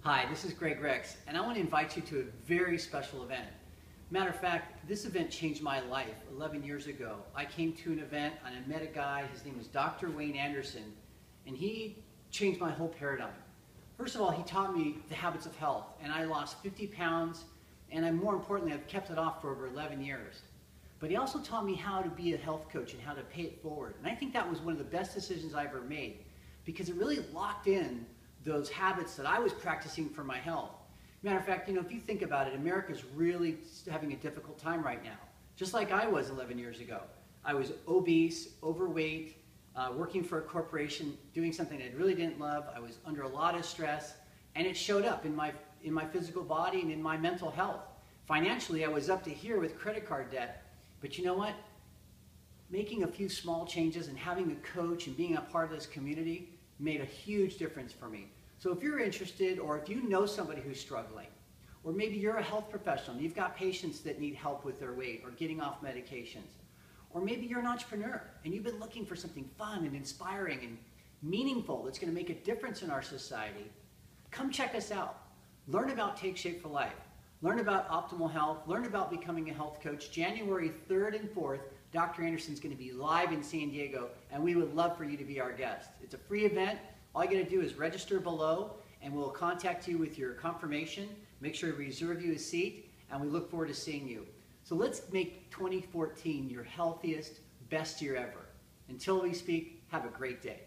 Hi, this is Greg Rex, and I want to invite you to a very special event. Matter of fact, this event changed my life 11 years ago. I came to an event and I met a guy, his name was Dr. Wayne Anderson, and he changed my whole paradigm. First of all, he taught me the habits of health, and I lost 50 pounds, and more importantly, I've kept it off for over 11 years. But he also taught me how to be a health coach and how to pay it forward. And I think that was one of the best decisions I ever made, because it really locked in those habits that I was practicing for my health. Matter of fact, if you think about it, America's really having a difficult time right now. Just like I was 11 years ago. I was obese, overweight, working for a corporation, doing something I really didn't love. I was under a lot of stress, and it showed up in my physical body and in my mental health. Financially, I was up to here with credit card debt. But you know what? Making a few small changes and having a coach and being a part of this community made a huge difference for me. So if you're interested, or if you know somebody who's struggling, or maybe you're a health professional and you've got patients that need help with their weight or getting off medications, or maybe you're an entrepreneur and you've been looking for something fun and inspiring and meaningful that's going to make a difference in our society, come check us out. Learn about Take Shape for Life. Learn about optimal health. Learn about becoming a health coach. January 3rd and 4th, Dr. Anderson's going to be live in San Diego, and we would love for you to be our guest. It's a free event. All you got to do is register below, and we'll contact you with your confirmation. Make sure to reserve you a seat, and we look forward to seeing you. So let's make 2014 your healthiest, best year ever. Until we speak, have a great day.